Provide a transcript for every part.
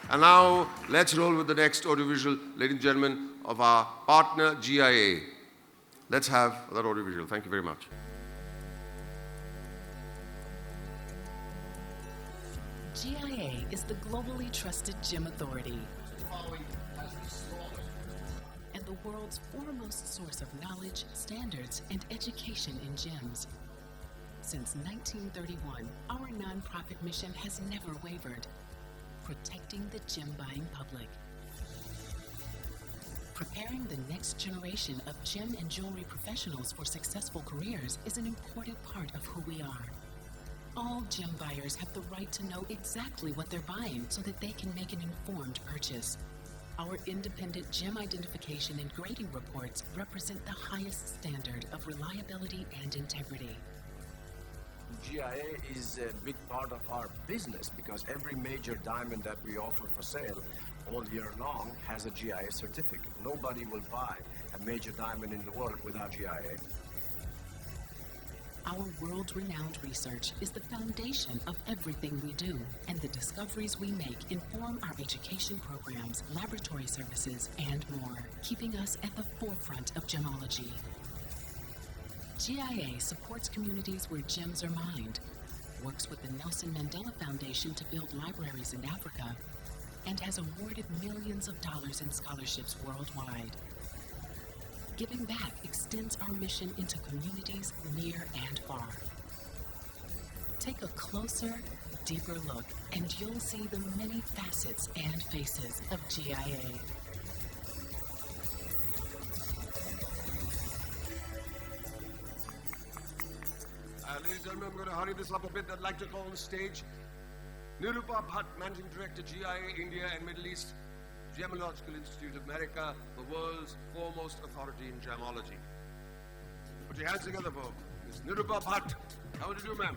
And now, let's roll with the next audiovisual, ladies and gentlemen, of our partner, GIA. Let's have that audiovisual. Thank you very much. GIA is the globally trusted gym authority and the world's foremost source of knowledge, standards, and education in gyms. Since 1931, our nonprofit mission has never wavered, protecting the gym-buying public. Preparing the next generation of gym and jewelry professionals for successful careers is an important part of who we are. All gym buyers have the right to know exactly what they're buying so that they can make an informed purchase. Our independent gym identification and grading reports represent the highest standard of reliability and integrity. GIA is a big part of our business because every major diamond that we offer for sale all year long has a GIA certificate. Nobody will buy a major diamond in the world without GIA. Our world-renowned research is the foundation of everything we do, and the discoveries we make inform our education programs, laboratory services, and more, keeping us at the forefront of gemology. GIA supports communities where gems are mined, works with the Nelson Mandela Foundation to build libraries in Africa, and has awarded millions of dollars in scholarships worldwide. Giving back extends our mission into communities near and far. Take a closer, deeper look, and you'll see the many facets and faces of GIA. Ladies and gentlemen, I'm going to hurry this up a bit. I'd like to call on the stage Nirupa Bhatt, Managing Director, GIA India and Middle East, Gemological Institute of America, the world's foremost authority in gemology. Put your hands together for Ms. Nirupa Bhatt. How would you do, ma'am?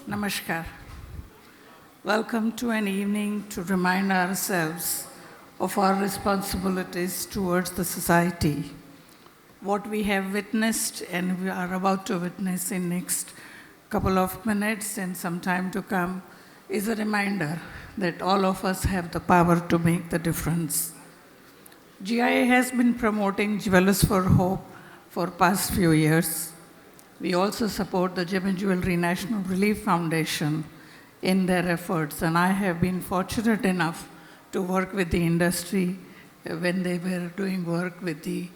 Namaskar. Welcome to an evening to remind ourselves of our responsibilities towards the society. What we have witnessed and we are about to witness in next couple of minutes and some time to come is a reminder that all of us have the power to make the difference. GIA has been promoting Jewelers for Hope for past few years. We also support the Gem and Jewelry National Relief Foundation in their efforts, and I have been fortunate enough to work with the industry when they were doing work with the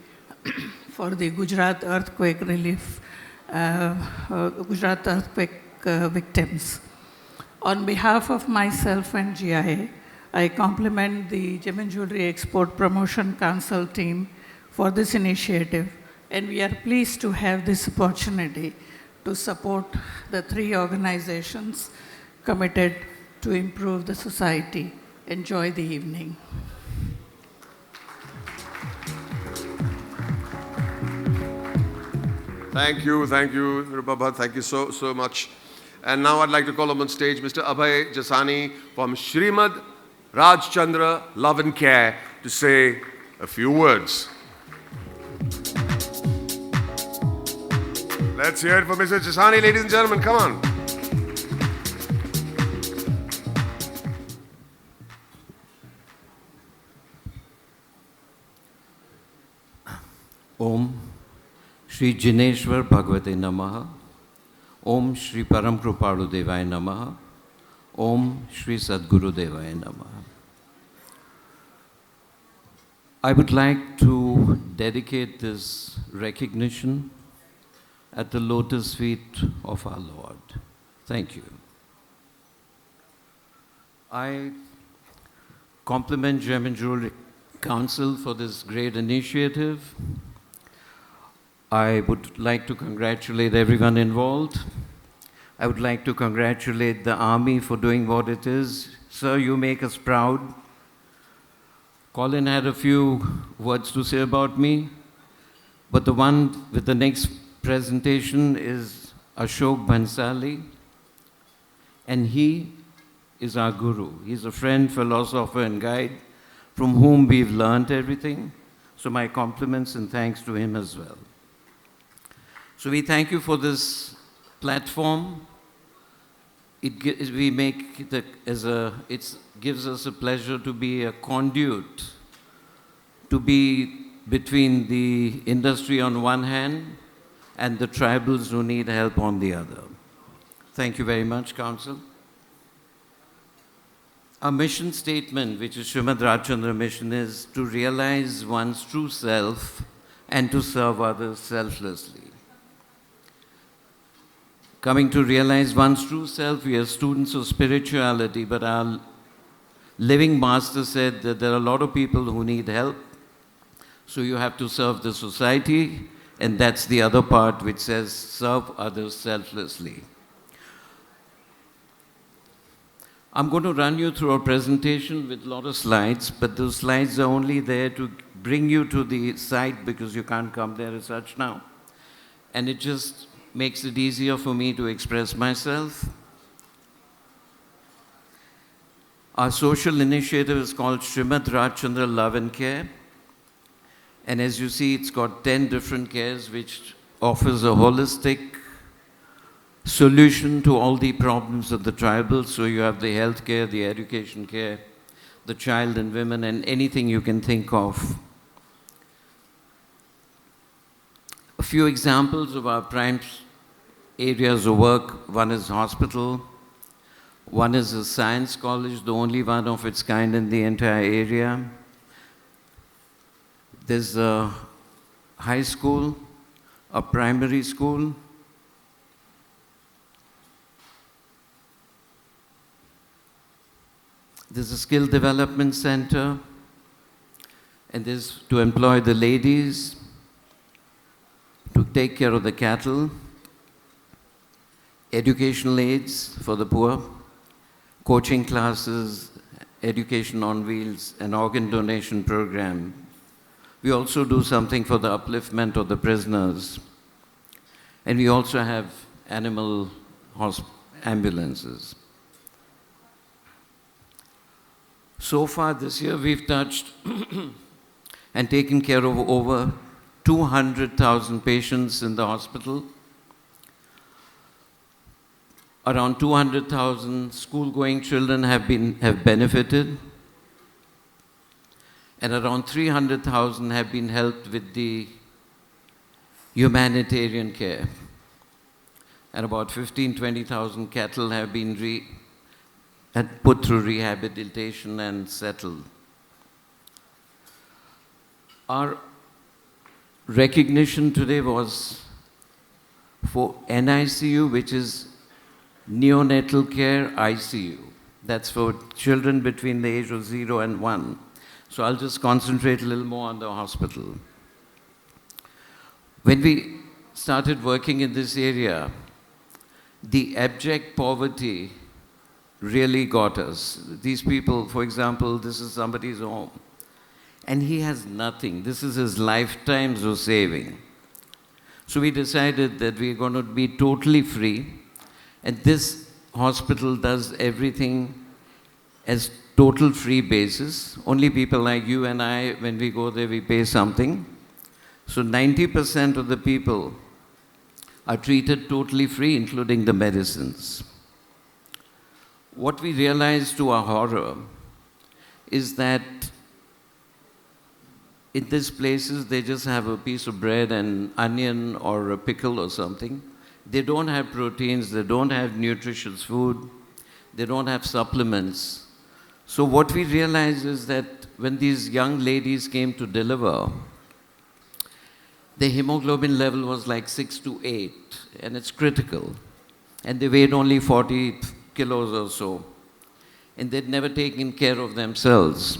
for the Gujarat earthquake relief, Gujarat earthquake victims. On behalf of myself and GIA, I compliment the Gem and Jewelry Export Promotion Council team for this initiative, and we are pleased to have this opportunity to support the three organizations committed to improve the society. Enjoy the evening. Thank you, Nirupa Bhatt. Thank you so much. And now I'd like to call on stage Mr. Abhay Jasani from Shrimad Rajchandra Love and Care to say a few words. Let's hear it for Mr. Jasani, ladies and gentlemen. Come on. Om Shri Jineshwar Bhagavate Namaha. Om Shri Param Krupalu Devaya Namaha. Om Shri Sadguru Devaya Namaha. I would like to dedicate this recognition at the lotus feet of our Lord. Thank you. I compliment Gem and Jewelry Council for this great initiative. I would like to congratulate everyone involved. I would like to congratulate the Army for doing what it is. Sir, you make us proud. Colin had a few words to say about me, but the one with the next presentation is Ashok Bansali, and he is our guru. He's a friend, philosopher, and guide from whom we've learned everything. So my compliments and thanks to him as well. So we thank you for this platform. It gives us a pleasure to be a conduit, to be between the industry on one hand and the tribals who need help on the other. Thank you very much, Council. Our mission statement, which is Srimad Rajchandra Mission, is to realize one's true self and to serve others selflessly. Coming to realize one's true self, we are students of spirituality, but our living master said that there are a lot of people who need help, so you have to serve the society, and that's the other part which says serve others selflessly. I'm going to run you through a presentation with a lot of slides, but those slides are only there to bring you to the site because you can't come there as such now. And it just makes it easier for me to express myself. Our social initiative is called Srimad Rajchandra Love and Care. And as you see, it's got 10 different cares, which offers a holistic solution to all the problems of the tribals. So you have the health care, the education care, the child and women, and anything you can think of. A few examples of our prime areas of work. One is hospital. One is a science college, the only one of its kind in the entire area. There's a high school, a primary school. There's a skill development center, and there's to employ the ladies, to take care of the cattle, educational aids for the poor, coaching classes, education on wheels, an organ donation program. We also do something for the upliftment of the prisoners. And we also have animal ambulances. So far this year, we've touched and taken care of over 200,000 patients in the hospital. Around 200,000 school-going children have benefited, and around 300,000 have been helped with the humanitarian care. And about 20,000 cattle have been put through rehabilitation and settled. Our recognition today was for NICU, which is neonatal care ICU. That's for children between the age of 0 and 1. So I'll just concentrate a little more on the hospital. When we started working in this area, the abject poverty really got us. These people, for example, this is somebody's home, and he has nothing. This is his lifetimes of saving. So we decided that we're going to be totally free, and this hospital does everything as total free basis. Only people like you and I, when we go there, we pay something. So 90% of the people are treated totally free, including the medicines. What we realized to our horror is that in these places, they just have a piece of bread and onion or a pickle or something. They don't have proteins, they don't have nutritious food, they don't have supplements. So what we realized is that when these young ladies came to deliver, the hemoglobin level was like 6 to 8, and it's critical. And they weighed only 40 kilos or so. And they'd never taken care of themselves.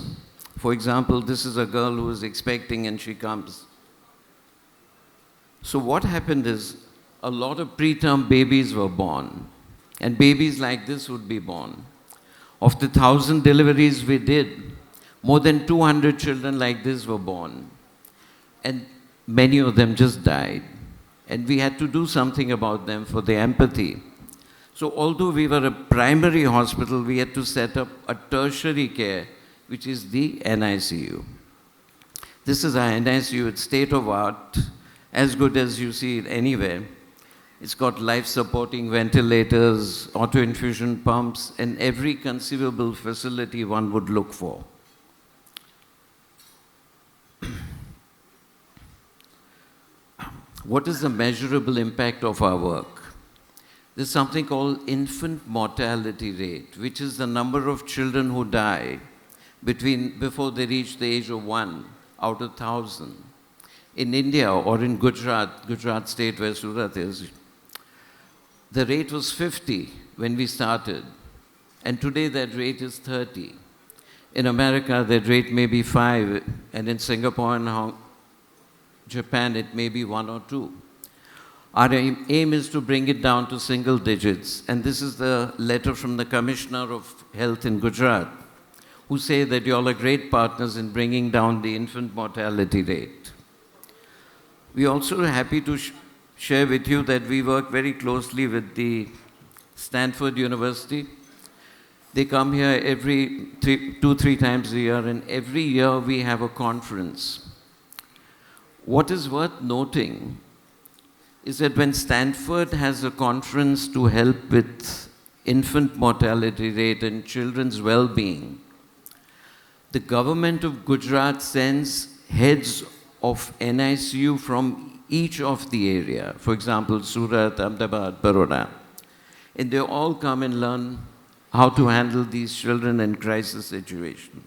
For example, this is a girl who is expecting and she comes. So what happened is a lot of preterm babies were born. And babies like this would be born. Of the 1,000 deliveries we did, more than 200 children like this were born. And many of them just died. And we had to do something about them for the empathy. So although we were a primary hospital, we had to set up a tertiary care, which is the NICU. This is our NICU. It's state of art, as good as you see it anywhere. It's got life-supporting ventilators, auto-infusion pumps, and every conceivable facility one would look for. What is the measurable impact of our work? There's something called infant mortality rate, which is the number of children who die before they reach the age of 1 out of 1,000. In India or in Gujarat state where Surat is, the rate was 50 when we started, and today that rate is 30. In America, that rate may be 5, and in Singapore and Japan, it may be 1 or 2. Our aim is to bring it down to single digits, and this is the letter from the Commissioner of Health in Gujarat, who say that you all are great partners in bringing down the infant mortality rate. We also are happy to share with you that we work very closely with the Stanford University. They come here every 2-3 times a year, and every year we have a conference. What is worth noting is that when Stanford has a conference to help with infant mortality rate and children's well-being, the government of Gujarat sends heads of NICU from each of the area, for example, Surat, Ahmedabad, Baroda, and they all come and learn how to handle these children in crisis situation.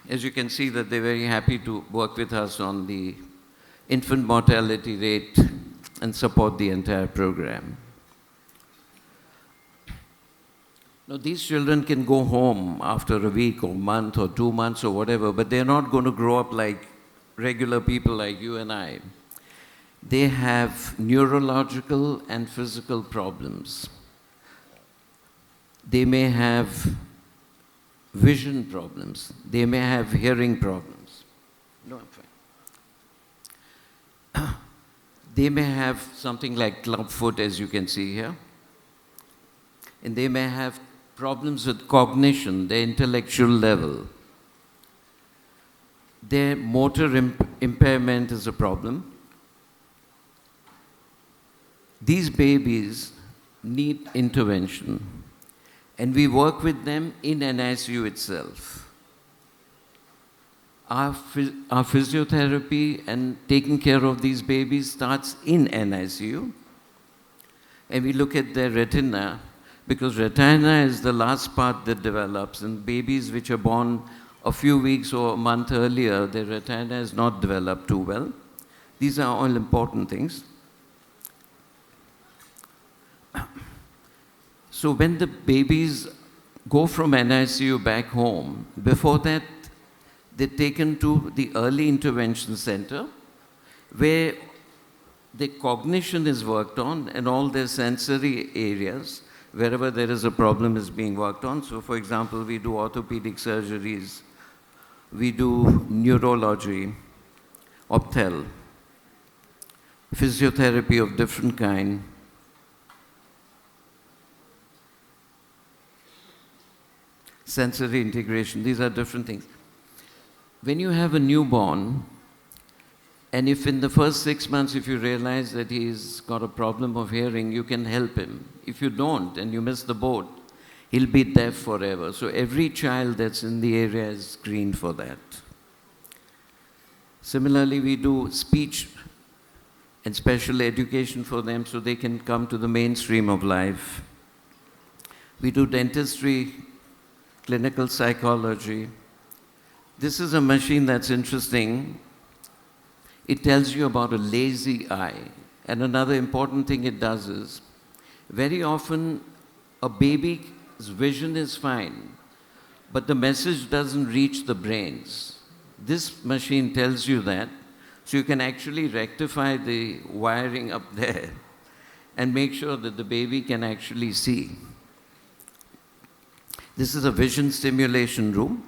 As you can see that they're very happy to work with us on the infant mortality rate and support the entire program. Now, these children can go home after a week or month or 2 months or whatever, but they're not going to grow up like regular people like you and I. They have neurological and physical problems. They may have vision problems. They may have hearing problems. No, I'm fine. They may have something like clubfoot, as you can see here. And they may have problems with cognition, their intellectual level. Their motor impairment is a problem. These babies need intervention, and we work with them in NICU itself. Our physiotherapy and taking care of these babies starts in NICU, and we look at their retina, because retina is the last part that develops, and babies which are born a few weeks or a month earlier, their retina is not developed too well. These are all important things. So when the babies go from NICU back home, before that, they're taken to the early intervention center, where the cognition is worked on and all their sensory areas, wherever there is a problem, is being worked on. So for example, we do orthopedic surgeries, we do neurology, opthel, physiotherapy of different kind, sensory integration. These are different things. When you have a newborn, and if in the first 6 months, if you realize that he's got a problem of hearing, you can help him. If you don't, and you miss the boat, he'll be deaf forever. So every child that's in the area is screened for that. Similarly, we do speech and special education for them so they can come to the mainstream of life. We do dentistry, clinical psychology. This is a machine that's interesting. It tells you about a lazy eye. And another important thing it does is, very often a baby's vision is fine, but the message doesn't reach the brains. This machine tells you that, so you can actually rectify the wiring up there and make sure that the baby can actually see. This is a vision stimulation room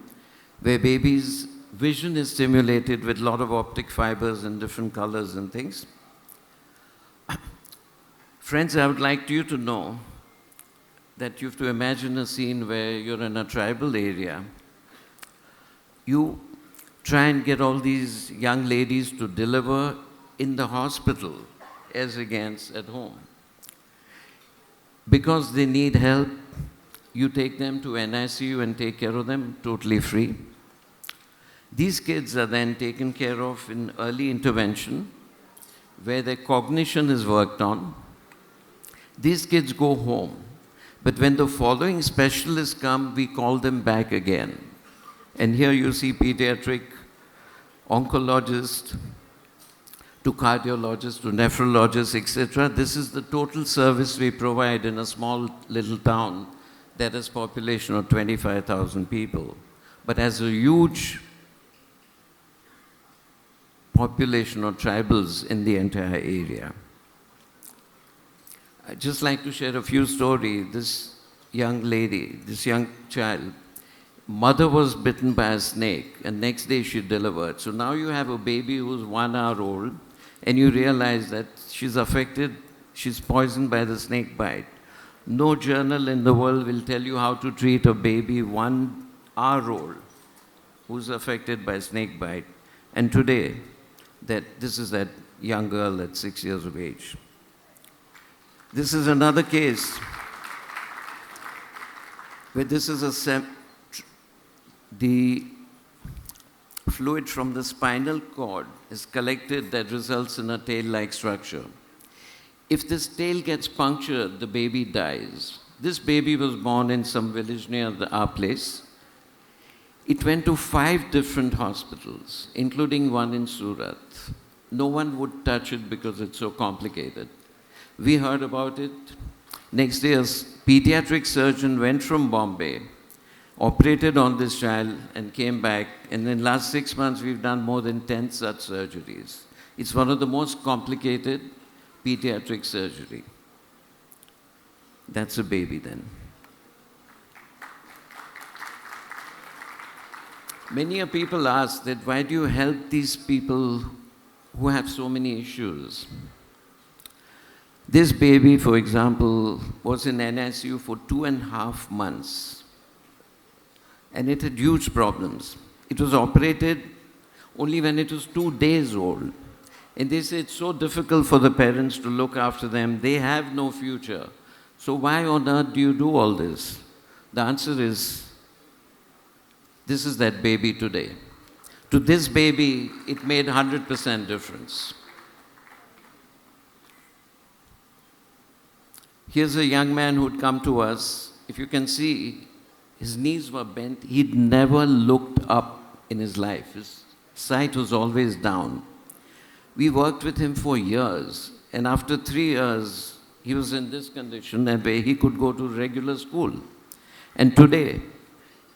where baby's vision is stimulated with a lot of optic fibers and different colors and things. Friends, I would like you to know that you have to imagine a scene where you're in a tribal area. You try and get all these young ladies to deliver in the hospital as against at home. Because they need help, you take them to NICU and take care of them totally free. These kids are then taken care of in early intervention, where their cognition is worked on. These kids go home. But when the following specialists come, we call them back again. And here you see pediatric oncologist to cardiologist to nephrologist, etc. This is the total service we provide in a small little town that has a population of 25,000 people, but has a huge population of tribals in the entire area. I'd just like to share a few stories. This young lady, this young child, mother was bitten by a snake, and next day she delivered. So now you have a baby who's 1 hour old, and you realize that she's affected, she's poisoned by the snake bite. No journal in the world will tell you how to treat a baby 1 hour old who's affected by snake bite. And today, this is that young girl at 6 years of age. This is another case where this is the fluid from the spinal cord is collected that results in a tail-like structure. If this tail gets punctured, the baby dies. This baby was born in some village near our place. It went to 5 different hospitals, including one in Surat. No one would touch it because it's so complicated. We heard about it. Next day, a pediatric surgeon went from Bombay, operated on this child, and came back. And in the last 6 months, we've done more than 10 such surgeries. It's one of the most complicated pediatric surgery. That's a baby then. Many people ask that why do you help these people who have so many issues? This baby, for example, was in NICU for 2.5 months. And it had huge problems. It was operated only when it was 2 days old. And they say it's so difficult for the parents to look after them. They have no future. So why on earth do you do all this? The answer is, this is that baby today. To this baby, it made 100% difference. Here's a young man who'd come to us. If you can see, his knees were bent. He'd never looked up in his life. His sight was always down. We worked with him for years. And after 3 years, he was in this condition and where he could go to regular school. And today,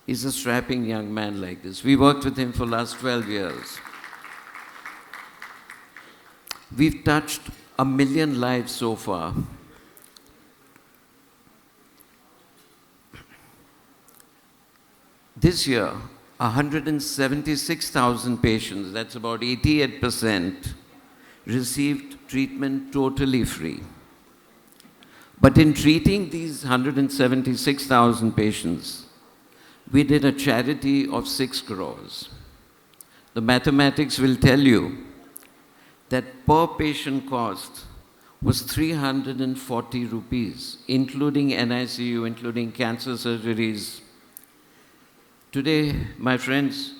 he's a strapping young man like this. We worked with him for the last 12 years. We've touched 1 million lives so far. This year, 176,000 patients, that's about 88%, received treatment totally free. But in treating these 176,000 patients, we did a charity of 6 crores. The mathematics will tell you that per patient cost was 340 rupees, including NICU, including cancer surgeries. Today, my friends,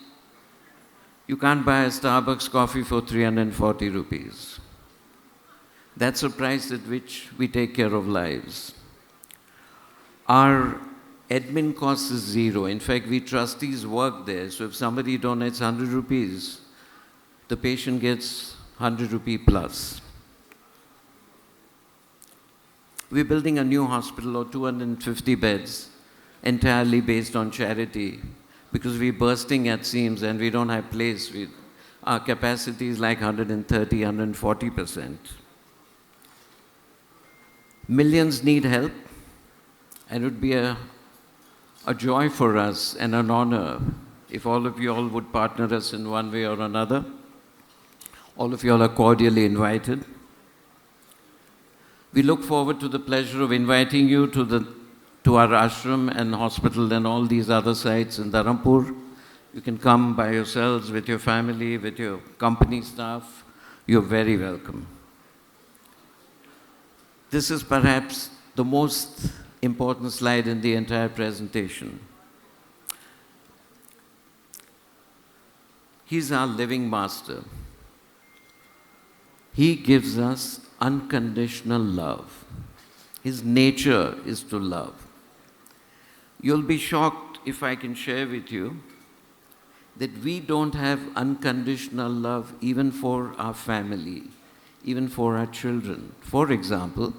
you can't buy a Starbucks coffee for 340 rupees. That's the price at which we take care of lives. Our admin cost is 0. In fact, we trustees work there. So if somebody donates 100 rupees, the patient gets 100 rupee plus. We're building a new hospital of 250 beds, entirely based on charity, because we're bursting at seams and we don't have place. Our capacity is like 130, 140%. Millions need help, and it would be a joy for us and an honor if all of you all would partner us in one way or another. All of you all are cordially invited. We look forward to the pleasure of inviting you to the to our ashram and hospital and all these other sites in Dharampur. You can come by yourselves, with your family, with your company staff. You're very welcome. This is perhaps the most important slide in the entire presentation. He's our living master. He gives us unconditional love. His nature is to love. You'll be shocked if I can share with you that we don't have unconditional love even for our family, even for our children. For example,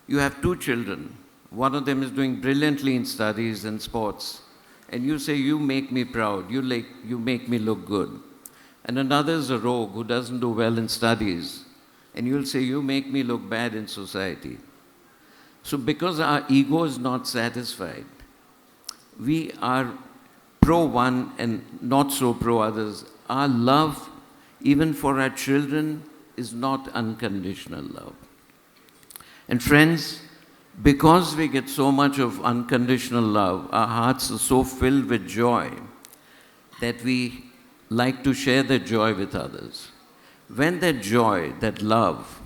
you have 2 children. One of them is doing brilliantly in studies and sports, and you say, you make me proud, you make me look good. And another is a rogue who doesn't do well in studies, and you'll say, you make me look bad in society. So because our ego is not satisfied, we are pro one and not so pro others. Our love, even for our children, is not unconditional love. And friends, because we get so much of unconditional love, our hearts are so filled with joy that we like to share that joy with others. When that joy, that love,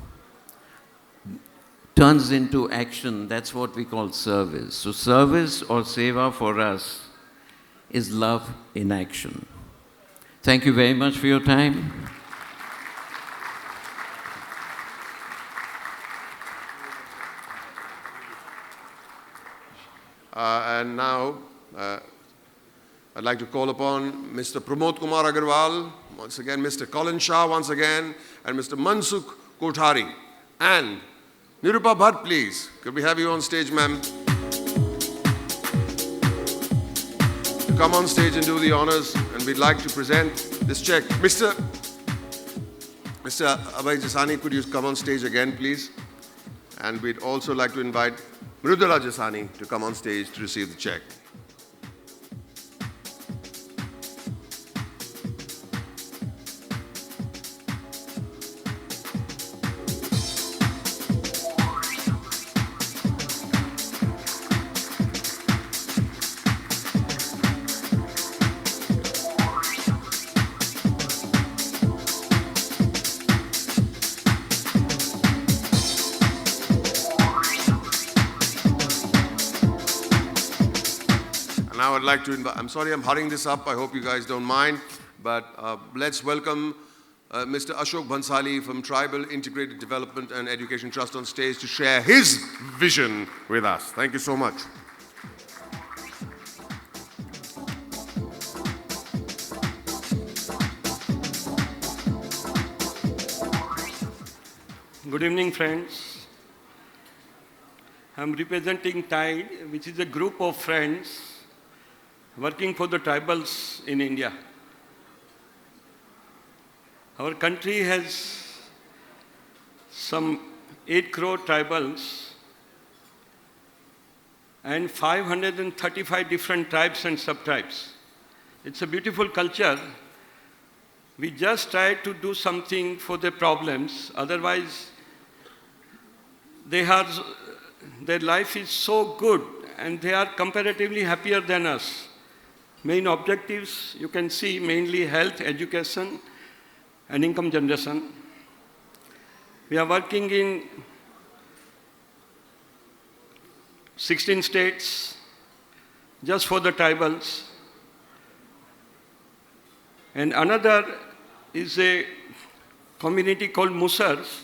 turns into action, that's what we call service. So service or seva for us is love in action. Thank you very much for your time. And now, I'd like to call upon Mr. Pramod Kumar Agarwal, once again, Mr. Colin Shah once again, and Mr. Mansukh Kothari. And Nirupa Bhatt, please. Could we have you on stage, ma'am? To come on stage and do the honors, and we'd like to present this check. Mr. Abhay Jasani, could you come on stage again, please? And we'd also like to invite Mridula Jasani to come on stage to receive the check. Now I'd like to invite, I'm sorry I'm hurrying this up, I hope you guys don't mind, but let's welcome Mr. Ashok Bhansali from Tribal Integrated Development and Education Trust on stage to share his vision with us. Thank you so much. Good evening, friends. I'm representing TIDE, which is a group of friends working for the tribals in India. Our country has some 8 crore tribals and 535 different tribes and sub-tribes. It's a beautiful culture. We just try to do something for their problems, otherwise their life is so good and they are comparatively happier than us. Main objectives, you can see, mainly health, education, and income generation. We are working in 16 states just for the tribals. And another is a community called Musars.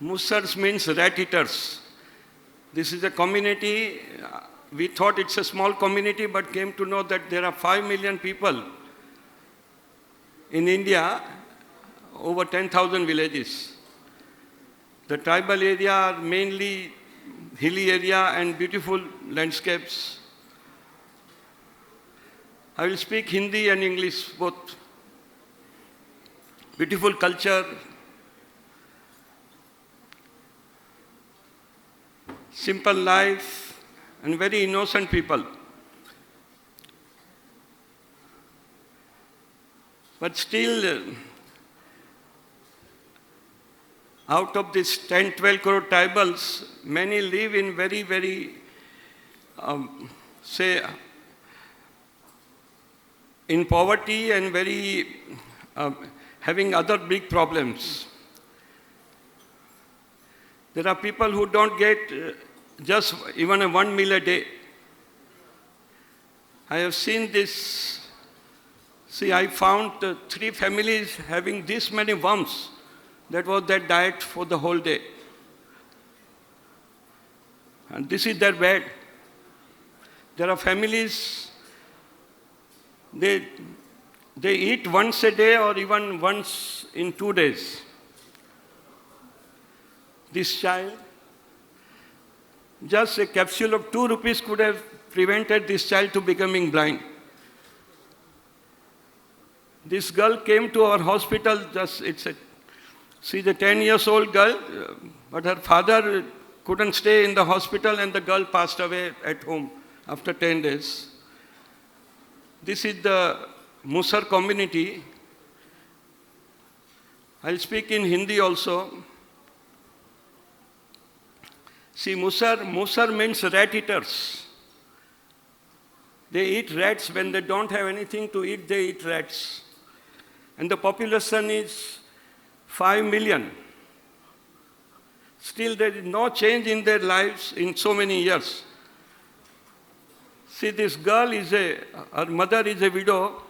Musars means rat eaters. This is a community, we thought it's a small community, but came to know that there are 5 million people in India, over 10,000 villages. The tribal area are mainly hilly area and beautiful landscapes. I will speak Hindi and English both. Beautiful culture, simple life, and very innocent people. But still, out of these 10, 12 crore tribals, many live in very, very say, in poverty and very having other big problems. There are people who don't get just even a 1 meal a day. I have seen this. See, I found 3 families having this many worms. That was their diet for the whole day. And this is their bed. There are families, they eat once a day or even once in 2 days. This child, just a capsule of 2 rupees could have prevented this child to becoming blind. This girl came to our hospital, she's a 10-year-old girl, but her father couldn't stay in the hospital and the girl passed away at home after 10 days. This is the Musar community. I'll speak in Hindi also. See, Musar means rat eaters. They eat rats. When they don't have anything to eat, they eat rats. And the population is 5 million. Still, there is no change in their lives in so many years. See, this girl her mother is a widow.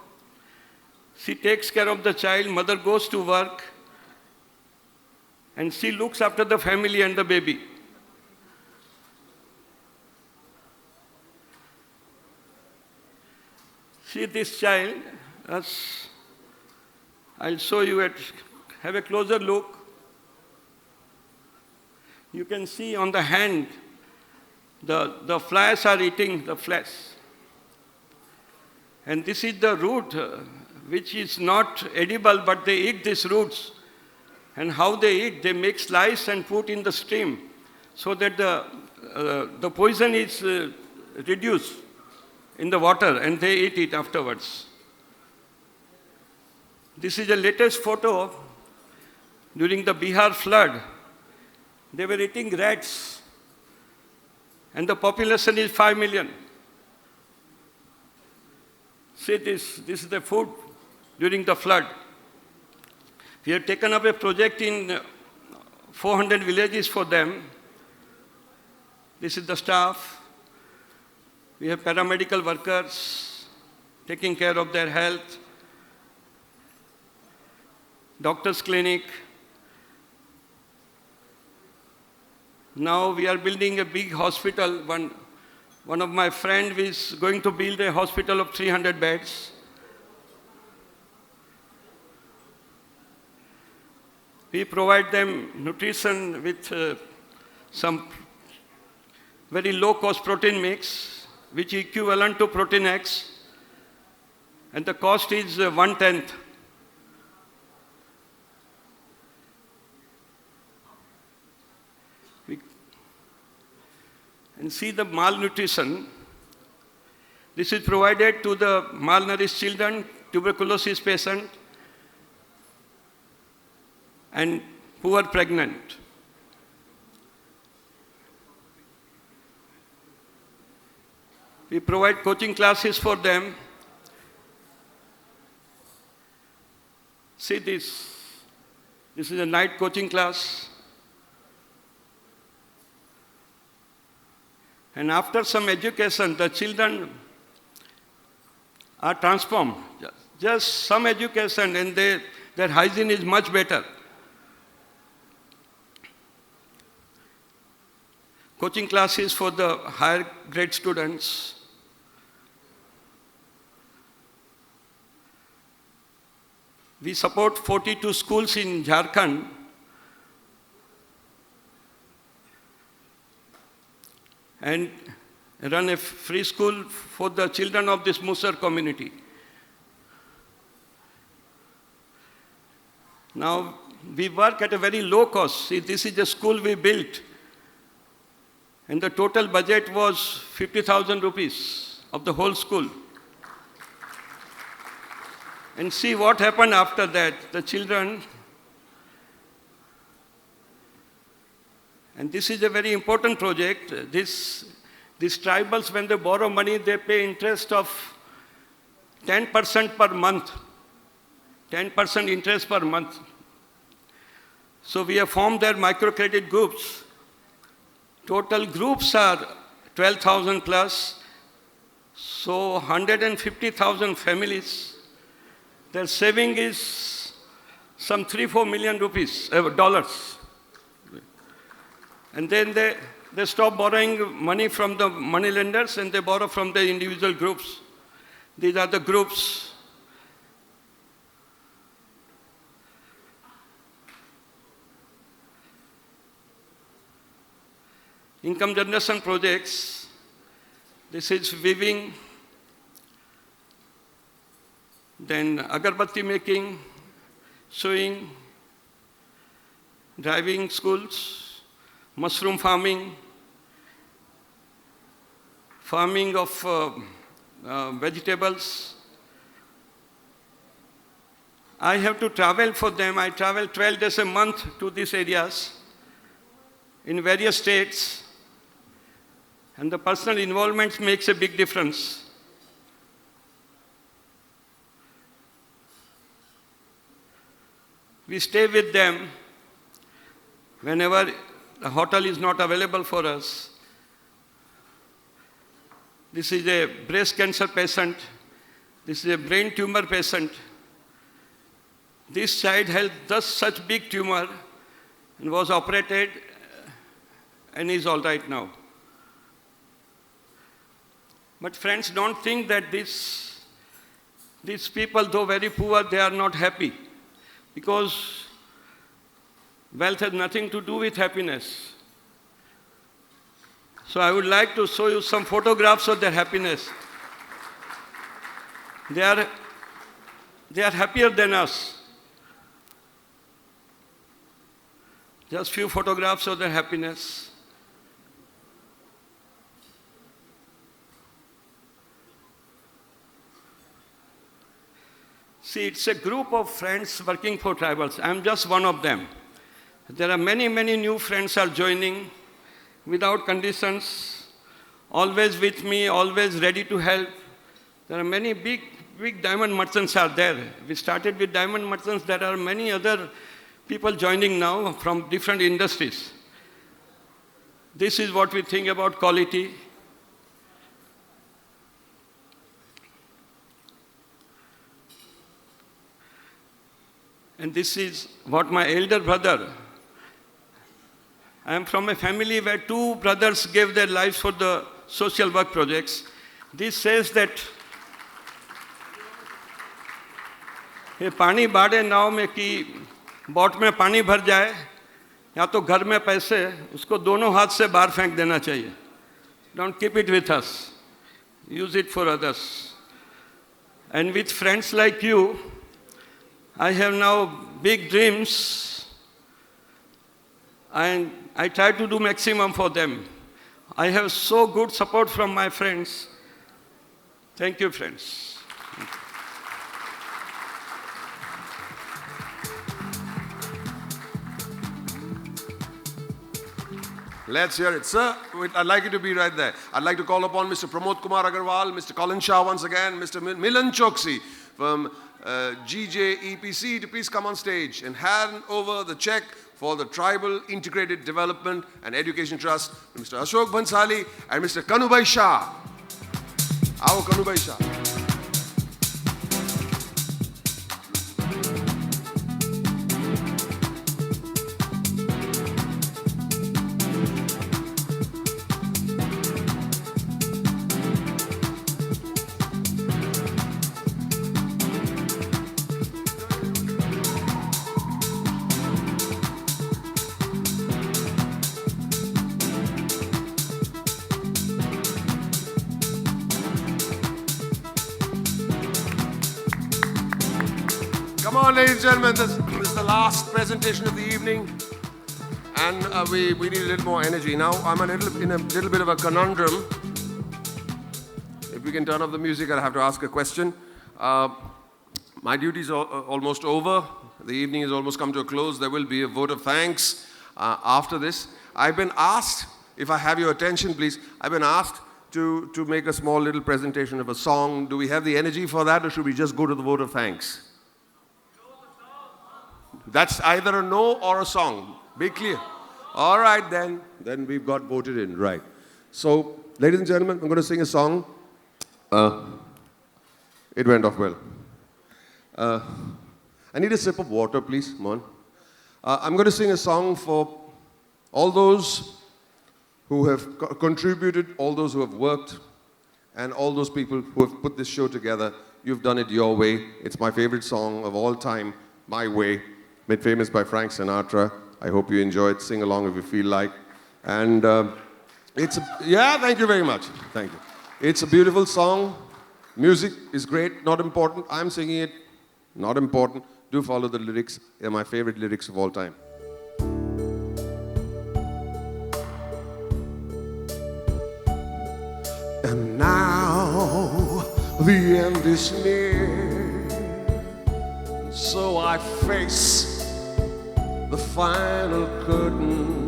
She takes care of the child, mother goes to work, and she looks after the family and the baby. See this child, I'll show you it. Have a closer look. You can see on the hand, the flies are eating the flesh. And this is the root, which is not edible, but they eat these roots. And how they eat, they make slice and put in the stream so that the poison is reduced in the water and they eat it afterwards. This is the latest photo during the Bihar flood. They were eating rats and the population is 5 million. See this is the food during the flood. We have taken up a project in 400 villages for them. This is the staff. We have paramedical workers taking care of their health, doctor's clinic. Now we are building a big hospital. One of my friends is going to build a hospital of 300 beds. We provide them nutrition with some very low-cost protein mix, which is equivalent to Protein X, and the cost is 1/10. And see the malnutrition. This is provided to the malnourished children, tuberculosis patient, and poor pregnant. We provide coaching classes for them. See this. This is a night coaching class. And after some education, the children are transformed. Just some education and their hygiene is much better. Coaching classes for the higher grade students. We support 42 schools in Jharkhand. And run a free school for the children of this Musar community. Now, we work at a very low cost. See, this is a school we built. And the total budget was 50,000 rupees of the whole school. And see what happened after that. The children, and this is a very important project. This These tribals, when they borrow money, they pay interest of 10% per month. 10% interest per month. So we have formed their microcredit groups. Total groups are 12,000 plus. So 150,000 families. Their saving is some 3-4 million rupees, dollars. And then they stop borrowing money from the money lenders and they borrow from the individual groups. These are the groups. Income generation projects. This is weaving, then agarbatti making, sewing, driving schools, mushroom farming, farming of vegetables. I have to travel for them. I travel 12 days a month to these areas in various states. And the personal involvement makes a big difference. We stay with them whenever the hotel is not available for us. This is a breast cancer patient. This is a brain tumor patient. This child had just such big tumor and was operated and is all right now. But friends, don't think that these people, though very poor, they are not happy. Because wealth has nothing to do with happiness. So I would like to show you some photographs of their happiness. They are happier than us. Just few photographs of their happiness. See, it's a group of friends working for tribals. I'm just one of them. There are many, many new friends are joining without conditions, always with me, always ready to help. There are many big diamond merchants are there. We started with diamond merchants. There are many other people joining now from different industries. This is what we think about quality. And this is what my elder brother. I am from a family where two brothers gave their lives for the social work projects. This says that ये पानी बाढ़े नाव में कि boat में पानी भर जाए या तो घर में पैसे उसको दोनों हाथ से बाहर फेंक देना चाहिए. Don't keep it with us. Use it for others. And with friends like you, I have now big dreams, and I try to do maximum for them. I have so good support from my friends. Thank you, friends. Let's hear it. Sir, I'd like you to be right there. I'd like to call upon Mr. Pramod Kumar Agarwal, Mr. Colin Shah once again, Mr. Milan Choksi from GJEPC to please come on stage and hand over the check for the Tribal Integrated Development and Education Trust to Mr. Ashok Bhansali and Mr. Kanubai Shah. Our Kanubai Shah. Come on, ladies and gentlemen, this is the last presentation of the evening, and we need a little more energy. Now, I'm in a little bit of a conundrum. If we can turn off the music, I'll have to ask a question. My duty is almost over. The evening has almost come to a close. There will be a vote of thanks after this. I've been asked, if I have your attention, please, I've been asked to make a small little presentation of a song. Do we have the energy for that, or should we just go to the vote of thanks? That's either a no or a song. Be clear. All right, then. Then we've got voted in, right. So, ladies and gentlemen, I'm going to sing a song. It went off well. I need a sip of water, please. Come on. I'm going to sing a song for all those who have contributed, all those who have worked, and all those people who have put this show together. You've done it your way. It's my favorite song of all time, My Way, made famous by Frank Sinatra. I hope you enjoy it. Sing along if you feel like. And yeah, thank you very much. Thank you. It's a beautiful song. Music is great, not important. I'm singing it, not important. Do follow the lyrics. They're my favorite lyrics of all time. And now the end is near, so I face the final curtain.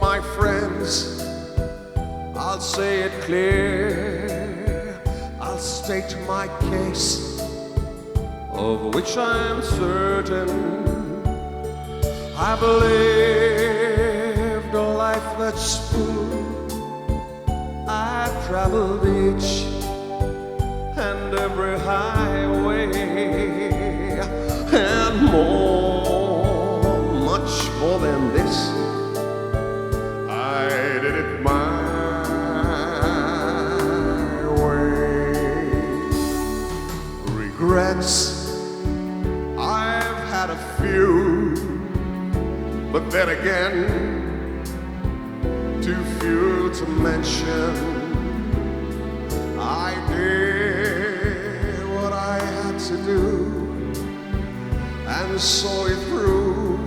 My friends, I'll say it clear, I'll state my case, of which I'm certain. I've lived a life that's full. I've traveled each and every highway, and more, much more than this. I did it my way. Regrets, I've had a few, but then again, too few to mention. I did what I had to do and saw it through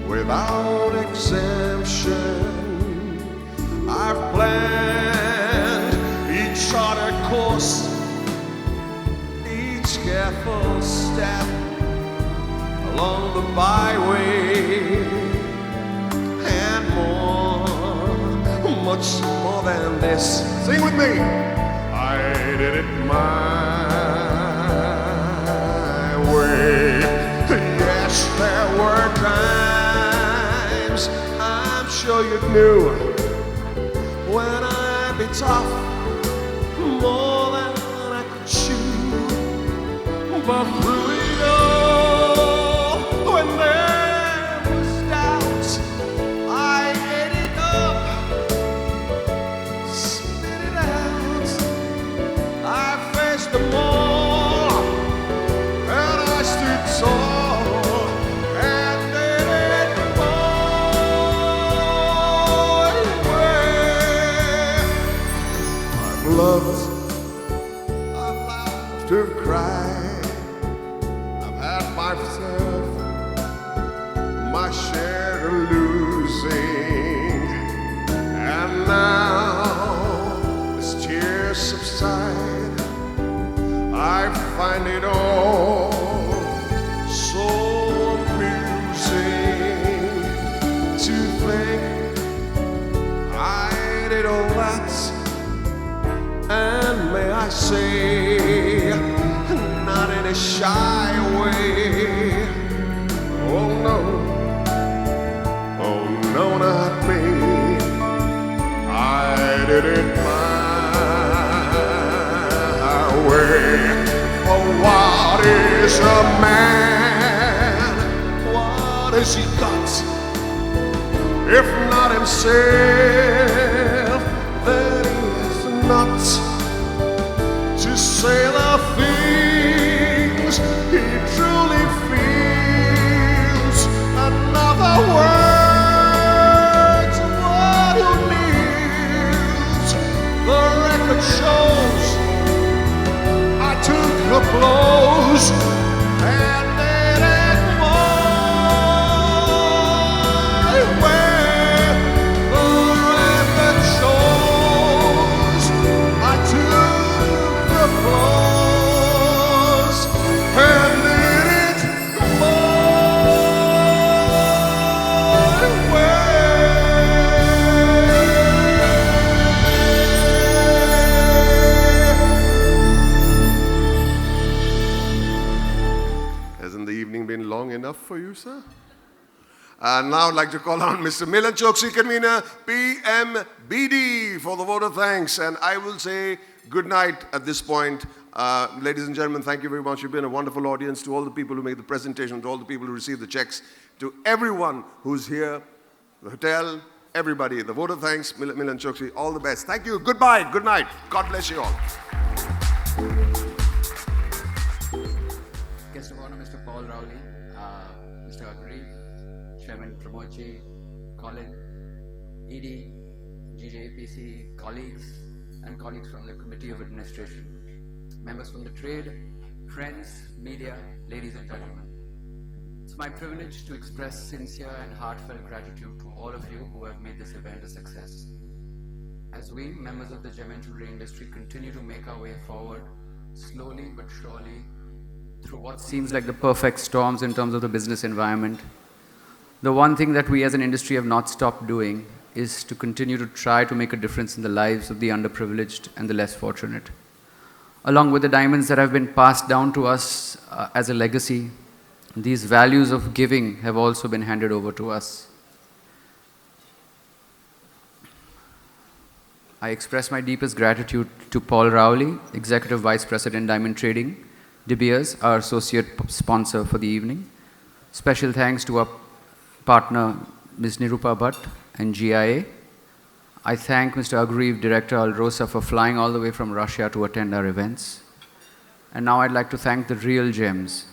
without exemption. I've planned each charted course, each careful step along the byway, and more, much more than this. Sing with me. I did it my way. Yes, there were times I'm sure you knew when I'd be tough, more than I could chew. But through it all, when there was doubt, I ate it up, spit it out. I faced them all, and I stood tall, and did it my way. I've loved, I've laughed, I've cried, I've had myself my share of losing, and now as tears subside, I find it all so amusing to think I did all that, and may I say, not in a shy way. Oh no, oh no, not me. I did it my way. For what is a man? What has he got? If not himself, then he has not to say the things he truly feels. Another word to what he needs. The record shows I took the blows and did it my way. The record shows I took the blows and did it my way. enough for you, sir? Now I'd like to call on Mr. Milan Choksi, convener, PMBD, for the vote of thanks. And I will say good night at this point. Ladies and gentlemen, thank you very much. You've been a wonderful audience. To all the people who made the presentation, to all the people who received the checks, to everyone who's here, the hotel, everybody, the vote of thanks, Milan Choksi, all the best. Thank you. Goodbye. Good night. God bless you all. Guest of honor, Mr. Paul Rowley, Mr. Agri, Chairman Pramodji, Colin, ED, GJEPC, colleagues, and colleagues from the Committee of Administration, members from the trade, friends, media, ladies and gentlemen. It's my privilege to express sincere and heartfelt gratitude to all of you who have made this event a success. As we, members of the gem and jewelry industry, continue to make our way forward, slowly but surely, through what seems like the perfect storms in terms of the business environment, the one thing that we as an industry have not stopped doing is to continue to try to make a difference in the lives of the underprivileged and the less fortunate. Along with the diamonds that have been passed down to us as a legacy, these values of giving have also been handed over to us. I express my deepest gratitude to Paul Rowley, Executive Vice President, Diamond Trading, De Beers, our associate sponsor for the evening. Special thanks to our partner, Ms. Nirupa Bhatt and GIA. I thank Mr. Agreev, Director Alrosa, for flying all the way from Russia to attend our events. And now I'd like to thank the real gems.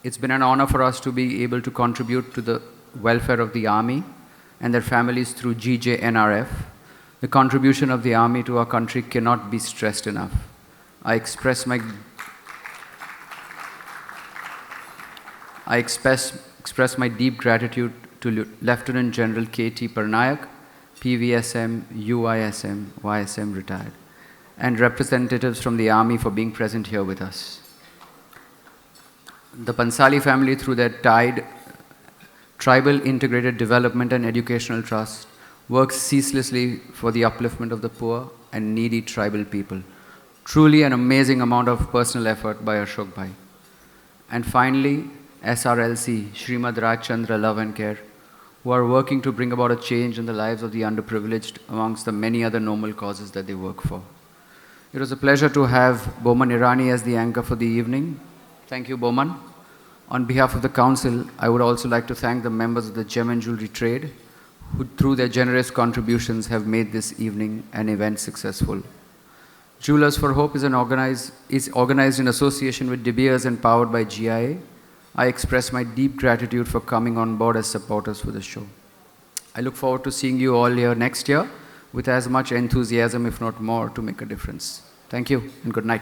It's been an honor for us to be able to contribute to the welfare of the Army and their families through GJNRF. The contribution of the Army to our country cannot be stressed enough. I express my deep gratitude to Lieutenant General K.T. Parnayak, PVSM, UISM, YSM retired, and representatives from the Army for being present here with us. The Pansali family, through their TIDE, Tribal Integrated Development and Educational Trust, works ceaselessly for the upliftment of the poor and needy tribal people. Truly an amazing amount of personal effort by Ashok Bhai. And finally, SRLC, Srimad Raj Chandra Love and Care, who are working to bring about a change in the lives of the underprivileged amongst the many other noble causes that they work for. It was a pleasure to have Boman Irani as the anchor for the evening. Thank you, Boman. On behalf of the Council, I would also like to thank the members of the Gem and Jewelry Trade, who through their generous contributions have made this evening an event successful. Jewelers for Hope is organized in association with De Beers and powered by GIA. I express my deep gratitude for coming on board as supporters for the show. I look forward to seeing you all here next year with as much enthusiasm, if not more, to make a difference. Thank you and good night.